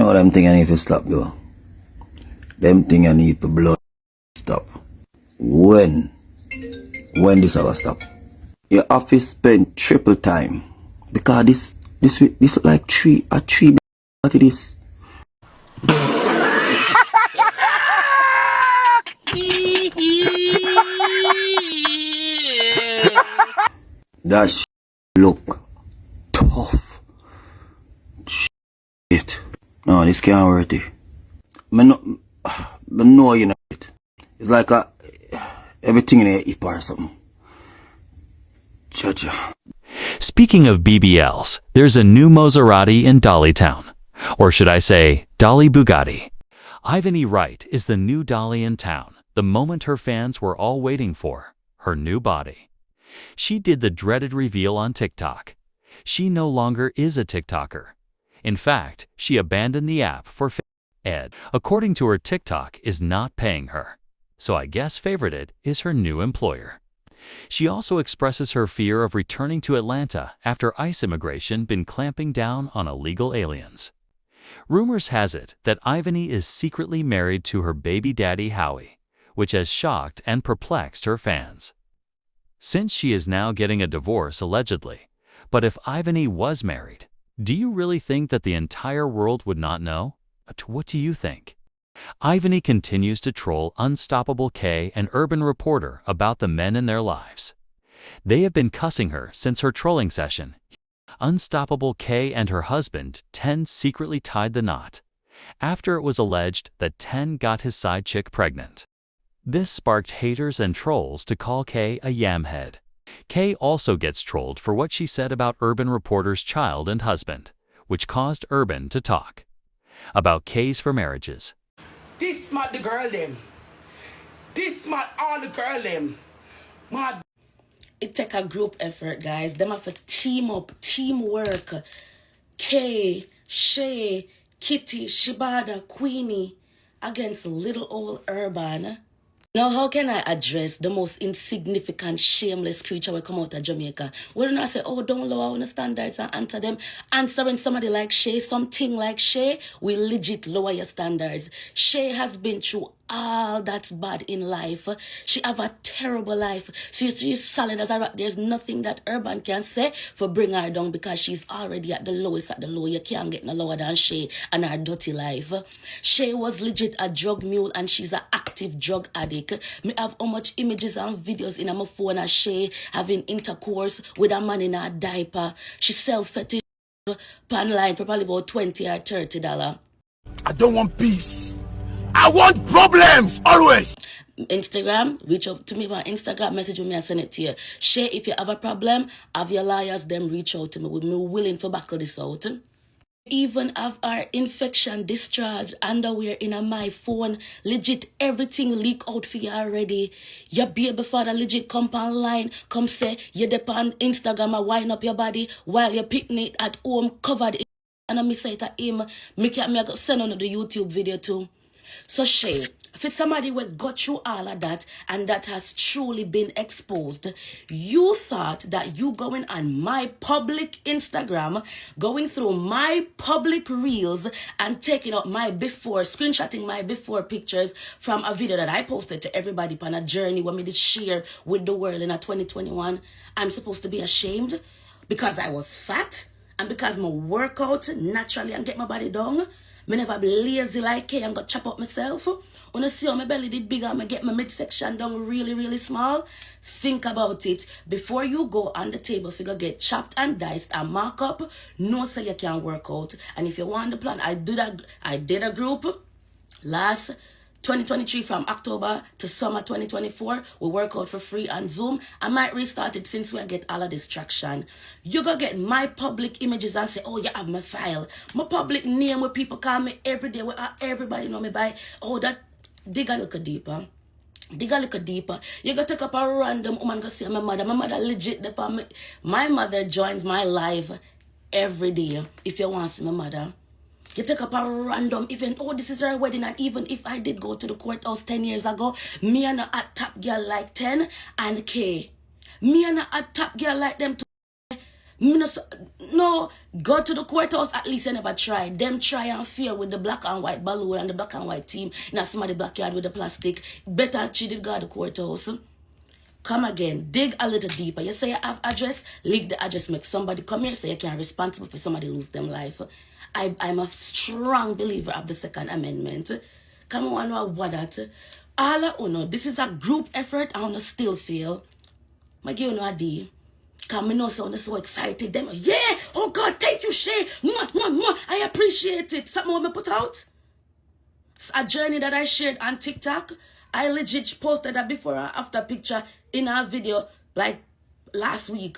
know them thing I need to stop though. Them thing I need to blood stop. When this ever stop? Your office spend triple time. Because this like a tree what it is. That look tough. Shit. No, this can't worth it. But no, you know it. It's like everything in a hip or something. Cha-cha. Speaking of BBLs, there's a new Maserati in Dollytown. Or should I say, Dolly Bugatti. Ivan E. Wright is the new Dolly in town, the moment her fans were all waiting for, her new body. She did the dreaded reveal on TikTok. She no longer is a TikToker. In fact, she abandoned the app for Ed. According to her, TikTok is not paying her. So I guess Favorited is her new employer. She also expresses her fear of returning to Atlanta after ICE immigration been clamping down on illegal aliens. Rumors has it that Ivany is secretly married to her baby daddy Howie, which has shocked and perplexed her fans. Since she is now getting a divorce allegedly, but if Ivany was married, do you really think that the entire world would not know? What do you think? Ivany continues to troll Unstoppable K and Urban Reporter about the men in their lives. They have been cussing her since her trolling session. Unstoppable K and her husband, 10, secretly tied the knot, after it was alleged that 10 got his side chick pregnant. This sparked haters and trolls to call K a yamhead. K also gets trolled for what she said about Urban Reporter's child and husband, which caused Urban to talk about K's for marriages. This smart the girl them. This smart all the girl them. Mad. It take a group effort, guys. Them have to team up, teamwork. Kay, Shay, Kitty, Shibada, Queenie against little old Urban. Now, how can I address the most insignificant, shameless creature will come out of Jamaica? Well, not say, oh, don't lower our standards and answer them. Answering somebody like Shay, something like Shay, we legit lower your standards. Shay has been through all that's bad in life. She have a terrible life. She's solid as a rock. There's nothing that Urban can say for bring her down because she's already at the lowest at the low. You can't get no lower than Shay and her dirty life. Shay was legit a drug mule and she's an active drug addict. Me have how much images and videos in my phone of Shay having intercourse with a man in a diaper. She sell fetish online for probably about $20 or $30. I don't want peace. I want problems always. Instagram, reach out to me on Instagram, message me and send it to you. Shay, if you have a problem, have your lawyers, them reach out to me. We're willing to buckle this out. Even have our infection discharge underwear in my phone. Legit, everything leak out for you already. Your baby father legit come online, come say you depend Instagram and wind up your body while you're picking it at home covered in. And I say to him, make it send on the YouTube video too. So Shay, if it's somebody who got through all of that and that has truly been exposed, you thought that you going on my public Instagram, going through my public reels and taking up my before, screenshotting my before pictures from a video that I posted to everybody on a journey when we did share with the world in a 2021, I'm supposed to be ashamed because I was fat and because my workout naturally and get my body down? Me never be lazy like K and go chop up myself. When you see how my belly did bigger, I get my midsection down really, really small. Think about it. Before you go on the table, figure get chopped and diced and mark up. No, so you can work out. And if you want the plan, I did a group last 2023 from October to summer 2024. We work out for free on Zoom. I might restart it since we get all of distraction. You go get my public images and say, oh, you have my file. My public name where people call me every day, where everybody know me by. Oh, that dig a little deeper. Dig a little deeper. You go take up a random woman go see my mother. My mother legit depend me. My mother joins my live every day. If you want to see my mother. You take up a random event. Oh, this is her wedding. And even if I did go to the courthouse 10 years ago, me and a top girl like 10 and K. Me and a top girl like them too. No, go to the courthouse, at least you never try. Them try and fail with the black and white balloon and the black and white team in some of the backyard with the plastic. Better she did go to the courthouse. Come again, dig a little deeper. You say you have address, leak the address, make somebody come here so you can responsible for somebody lose them life. I'm a strong believer of the Second Amendment. Come on, what that? All I know, this is a group effort. I want to still feel. I give you a D. Because I know someone is so excited. Them, yeah, oh God, thank you, Shay. Mwah, mwah, mwah. I appreciate it. Something what I put out. It's a journey that I shared on TikTok. I legit posted a before and after picture in a video like last week.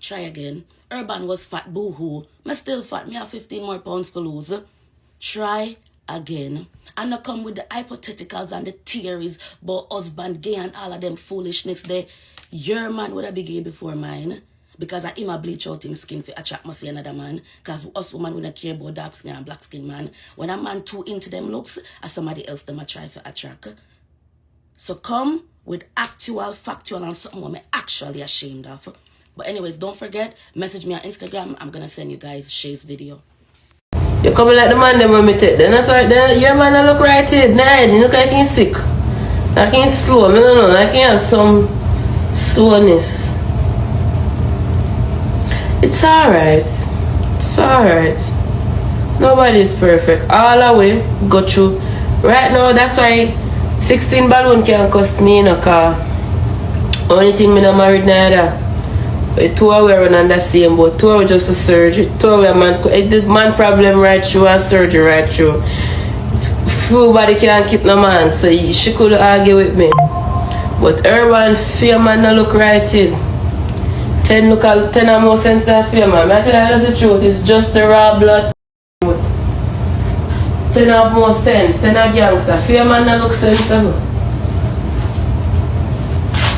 Try again. Urban was fat, boo-hoo. Me still fat. Me have 15 more pounds for lose. Try again. And not come with the hypotheticals and the theories about husband gay and all of them foolishness there. Your man would have been gay before mine. Because I him a bleach out him skin for attract must see another man. Because us woman would not care about dark skin and black skin man. When a man too into them looks, as somebody else them a try for attract. So come with actual, factual and something I'm actually ashamed of. But anyways, don't forget, message me on Instagram. I'm going to send you guys Shay's video. You come like the man them when me take. Then I saw your man I look right here. Nah, you look like he's sick. Like he's slow. I don't know. Like he has some slowness. It's alright. It's alright. Nobody's perfect. All the way, go through. Right now, that's why 16 balloon can cost me in a car. Only thing me not married neither. But 2 hours run on the same boat. 2 hours just a surgery. 2 hours man, it did man problem right through and surgery right through. Few body can't keep no man, so she could argue with me. But urban fear man not look right is. 10 look at 10 more sense than fear man. I tell you that's the truth. It's just the raw blood. 10 have more sense. 10 are gangster. Fear man not look sensible.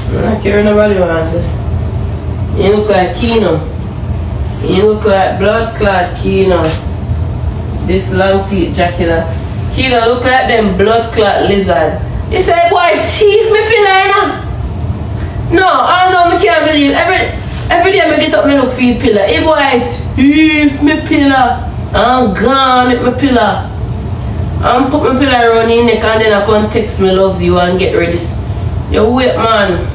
I don't care nobody wants it. You look like Keno. You look like blood clot Keno. This long teeth Jacula. Keno look like them blood clot lizard. You say, boy, teeth me pillar. No, I know me can't believe. Every day I get up me look feel pillar. Hey boy, teeth me pillar. I'm gone with my pillar. I'm put my pillar around your neck and then I come text me love you and get ready. You wait man.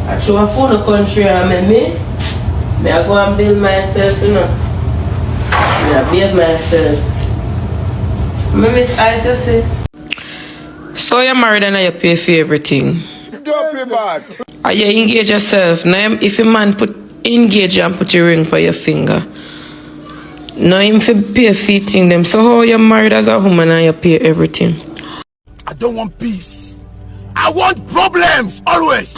I show a phone the country and me I go and build myself, you know. I build myself. Me miss Ice, you see. So you're married and you pay for everything. Don't pay bad. And you engage yourself. Now if a man engage and put your ring for your finger. Now him for pay fitting them. So how you married as a woman and you pay everything? I don't want peace. I want problems always.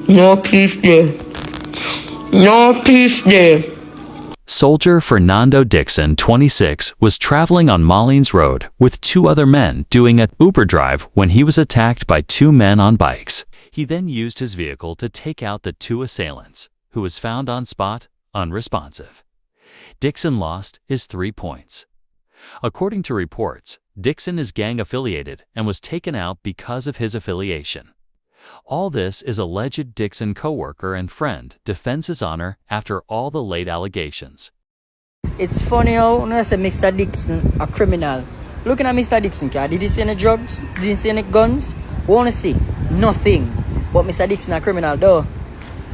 No peace there. No peace there. Soldier Fernando Dixon, 26, was traveling on Malines Road with 2 other men doing an Uber drive when he was attacked by 2 men on bikes. He then used his vehicle to take out the 2 assailants, who was found on spot unresponsive. Dixon lost his 3 points. According to reports, Dixon is gang affiliated and was taken out because of his affiliation. All this is alleged Dixon co-worker and friend defends his honor after all the late allegations. It's funny how when I say Mr. Dixon a criminal. Looking at Mr. Dixon, did he see any drugs? Did he see any guns? We want to see nothing. But Mr. Dixon a criminal though.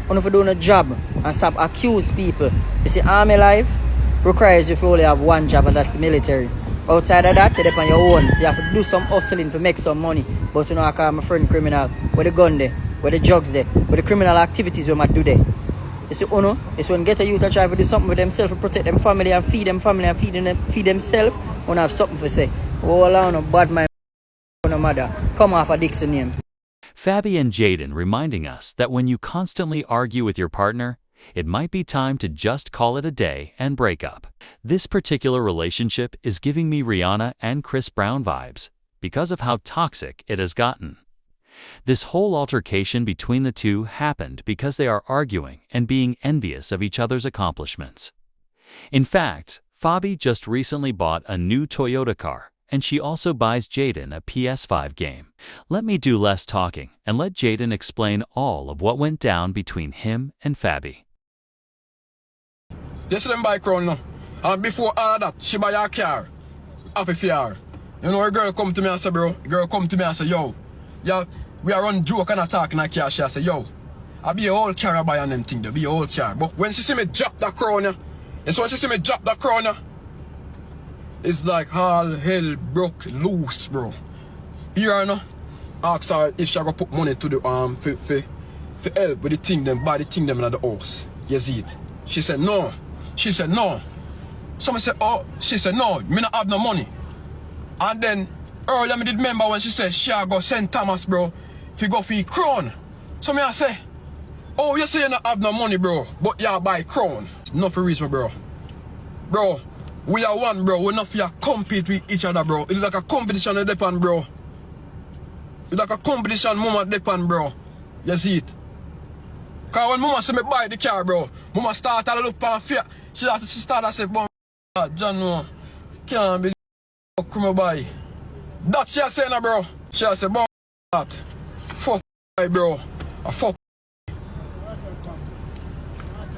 When you do a job and stop accuse people. You see, army life requires you to only have one job and that's military. Outside of that, you depend on your own. So you have to do some hustling to make some money. But you know, I call my friend criminal. Where the gun there? Where the drugs there? Where the criminal activities we might do there? You see, it's when get a youth to try to do something with themselves to protect them family and feed them family and feed themselves. When I have something to say. Oh, no, bad my no matter. Come off a Dixon name. Fabbi and Jayden reminding us that when you constantly argue with your partner, it might be time to just call it a day and break up. This particular relationship is giving me Rihanna and Chris Brown vibes because of how toxic it has gotten. This whole altercation between the two happened because they are arguing and being envious of each other's accomplishments. In fact, Fabbi just recently bought a new Toyota car and she also buys Jayden a PS5 game. Let me do less talking and let Jayden explain all of what went down between him and Fabbi. Yes, them buy crown now. And before all of that, she buy her car. Happy for her. You know, a girl come to me and say, bro, girl come to me and say, yo, yeah, we are on joke and attack in a car. She say, yo, I be a whole car I buy on them thing, there be a whole car. But when she see me drop that crown, yeah, it's when she see me drop that crown, yeah, it's like all hell broke loose, bro. Here I know. Ask her if she go put money to the for help with the thing them, buy the thing them in the house. You see it? She said no. She said no. Someone said, oh, she said no, me not have no money. And then earlier me did remember when she said she go send Thomas, bro, to go for crown. So me I say, oh, you say you not have no money, bro, but you buy crown. Not for reason, bro. Bro, we are one, bro. We're not for compete with each other, bro. It's like a competition at depend, bro. It's like a competition mama depend, bro. You see it? Cause when mama say me buy the car, bro, mama start to look for fear. She start to say, "Bon, John, no, can't believe come buy." That's she saying, bro. She say, "Bon, that fuck, bro, a fuck."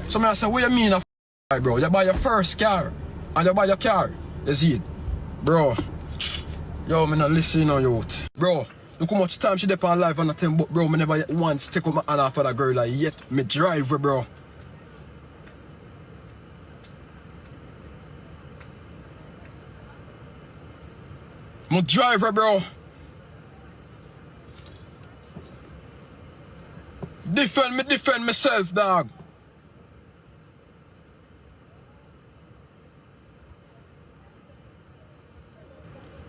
So me I say, what you mean, a fuck, bro? You buy your first car and you buy your car. You see it, bro? Yo, me not listening on youth, bro. Look how much time she dep on live on that thing, but bro, me never yet once take up my hand off of that girl like yet. Me drive her, bro. Me drive her, bro. Defend myself, dog.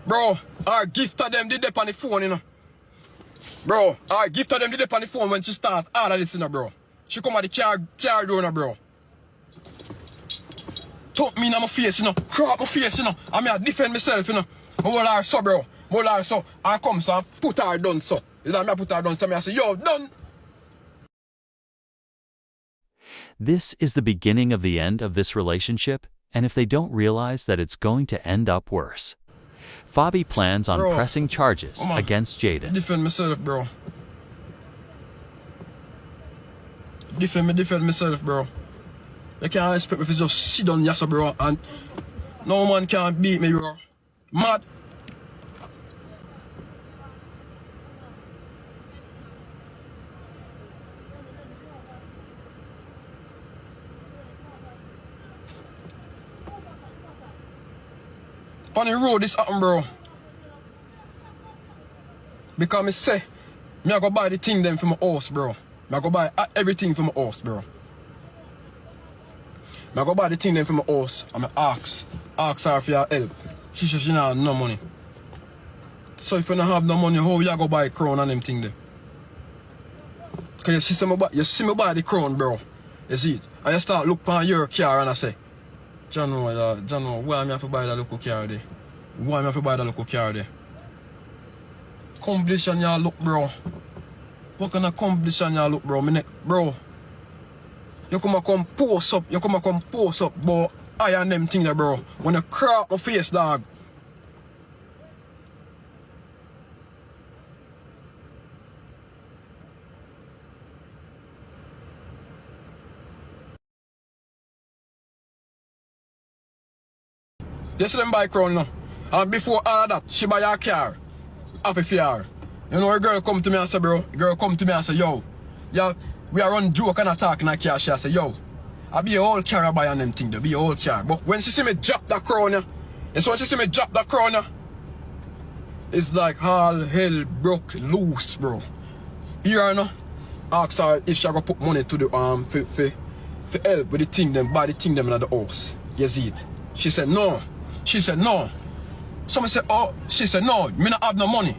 Bro, our gift to them did dep on the phone, you know. Bro, our gift to them did dep on the phone when she start all of this, you know, bro. She come at the car door, you know, bro. Talk me in my face, you know. Crap my face, you know. I mean, I defend myself, you know. Hold her so, bro. Hold her so. I come, so put her down, so. You know, I put her down, so I say, yo, done. This is the beginning of the end of this relationship, and if they don't realize that it's going to end up worse. Fabbi plans on pressing charges against Jayden. Defend myself, bro. Defend myself, bro. You can't expect me if it's just sit down, yes, bro, and no man can beat me, bro. Mad. On the road this happen, bro. Because me say, me I go buy the thing them for my house, bro. Me I go buy everything for my house, bro. Me I go buy the thing them for my house and me ask her for your help. She says she not have no money. So if you don't have no money, how you go buy crown and them thing there? Cause you see me buy the crown, bro. You see it? And you start look on your car and I say, John, why am I have to buy that local car there? Why am I have to buy that local car there? Competition y'all look, bro. What kind of competition y'all look, bro? Bro. You come post up, bro. I and them thing there, bro. When you crap my face, dog. You see them buy crown now. And before all of that, she buy her car. Happy for her. You know, a girl come to me and say, bro, girl come to me and say, yo, yeah, we are on joke and attack in a car. She say, yo, I be a whole car I buy on them thing, there be a whole car. But when she see me drop that crown, yeah, it's when she see me drop that crown, yeah, it's like all hell broke loose, bro. Here I know. Ask her if she go put money to the for help with the thing them, buy the thing them in the house. You see it? She said no. She said no. Someone said, oh, she said no, me not have no money.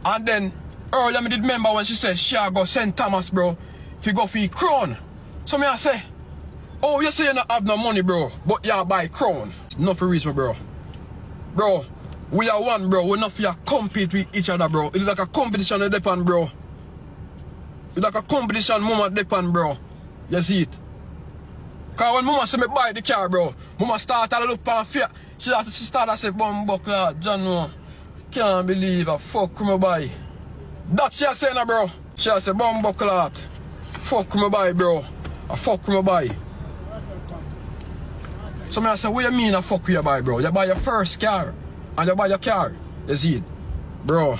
And then earlier me did remember when she said she go send Thomas, bro, to go for crown. So me I say, oh, you say you not have no money, bro, but you buy crown. Not for reason, bro. Bro, we are one, bro. We're not for compete with each other, bro. It's like a competition at depend, bro. It's like a competition moment depend, bro. You see it? Cause when mama say me buy the car, bro, mama start to look for fear. She start to say, bum buckler, John, no. Can't believe I fuck me buy. That's she say now, bro. She say, bum buckler, fuck me buy, bro. I fuck me buy. So I say, what you mean I fuck you buy, bro? You buy your first car, and you buy your car. You see it? Bro,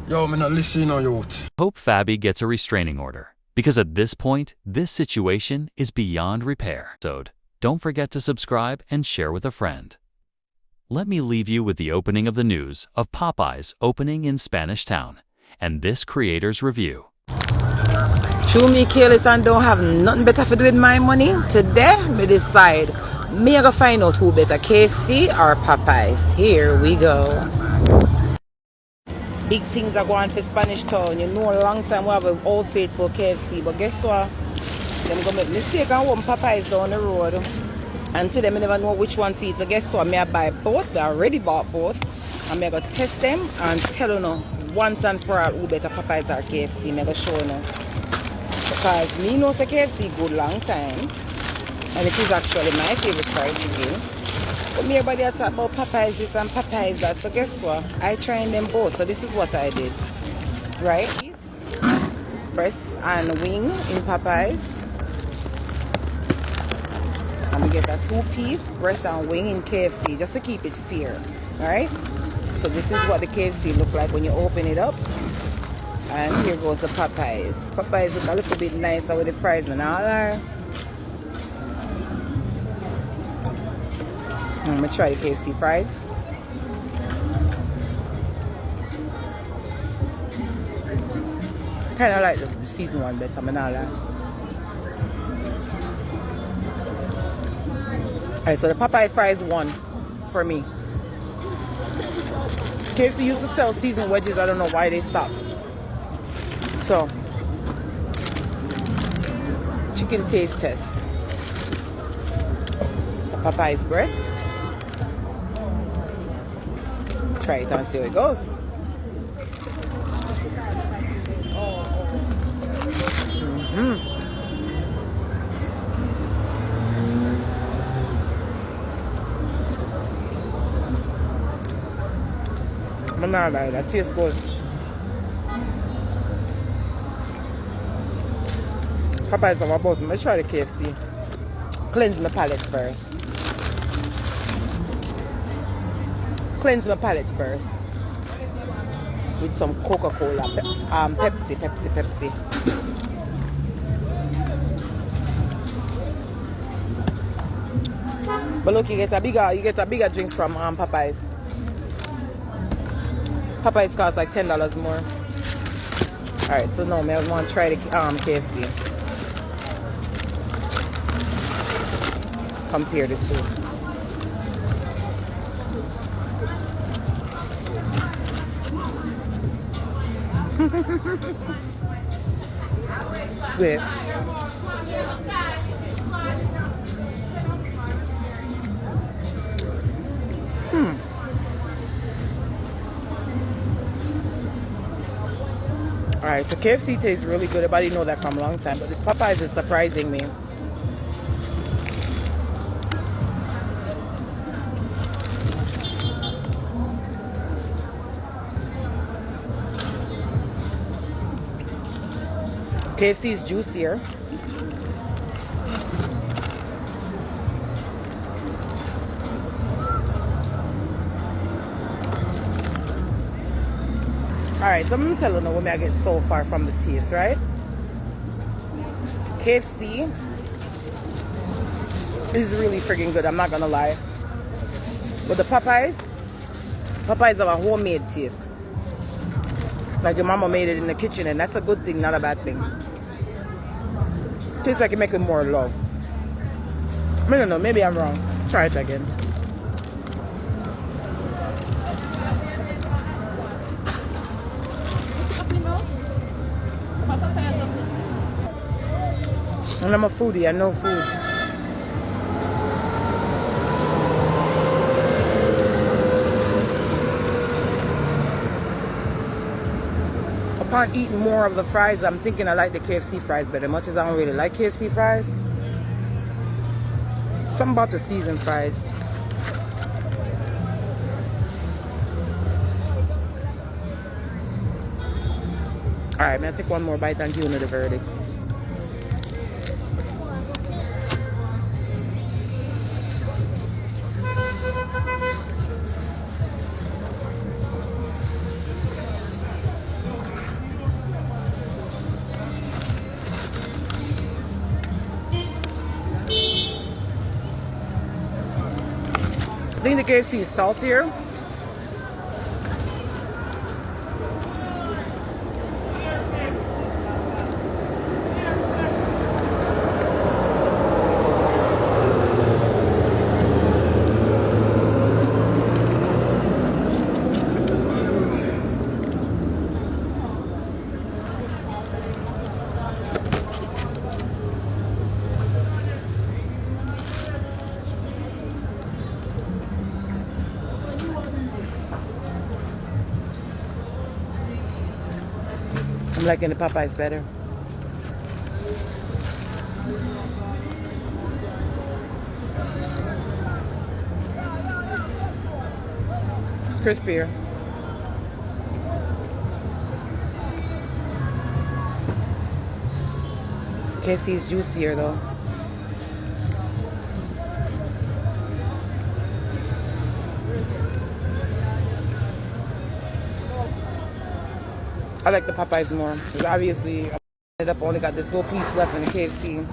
yo, me not listen on youth. Hope Fabbi gets a restraining order, because at this point, this situation is beyond repair. So don't forget to subscribe and share with a friend. Let me leave you with the opening of the news of Popeye's opening in Spanish Town and this creator's review. True, me careless and don't have nothing better to do with my money. Today, me decide. Me I go find out who better, KFC or Popeyes. Here we go. Big things are going for Spanish Town. You know, a long time we have an old faithful KFC, but guess what? Them gonna make mistake and open Popeyes down the road. And today, I never know which one feeds. So guess what? Me I buy both. I already bought both. And me I go test them and tell you now, once and for all who better, Popeyes or KFC. Me I go show you now. Because me know the KFC good long time. And it is actually my favorite fried chicken. But me everybody talk about Popeyes this and Popeyes that. So guess what? I tried them both. So this is what I did. Right? Breast and wing in Popeyes. I'm gonna get a 2-piece breast and wing in KFC just to keep it fair. Alright? So this is what the KFC look like when you open it up. And here goes the Popeyes. Popeyes look a little bit nicer with the fries and all that. I'm gonna try the KFC fries. Kinda like the seasoned one better, I'm not lie. Alright, so the Popeye fries won for me. KFC used to sell seasoned wedges, I don't know why they stopped. So, chicken taste test. Popeye's breast. Try it and see how it goes. I'm not lying, that tastes good. Popeyes are my boss. Let's try the KFC. Cleanse my palate first. Cleanse my palate first. With some Coca-Cola. Pepsi. But look, you get a bigger drink from Popeyes. Popeyes cost like $10 more. Alright, so now I want to try the KFC. Compare the two. Wait. Alright, so KFC tastes really good. Everybody know that from a long time, but this Popeyes is surprising me. KFC is juicier. Alright, so I'm gonna tell you now what I get so far from the taste, right? KFC is really freaking good, I'm not gonna lie. But the Popeyes have a homemade taste. Like your mama made it in the kitchen, and that's a good thing, not a bad thing. Tastes like you make it more love. I don't know, maybe I'm wrong. Try it again. And I'm a foodie, I know food. Upon eating more of the fries, I'm thinking I like the KFC fries better. Much as I don't really like KFC fries, Something about the seasoned fries. Alright, man, take one more bite and give you the verdict. I think the KFC is saltier. I'm liking the Popeyes better. It's crispier. KFC is juicier though. I like the Popeyes more. Because obviously, I ended up only got this little piece left in the KFC.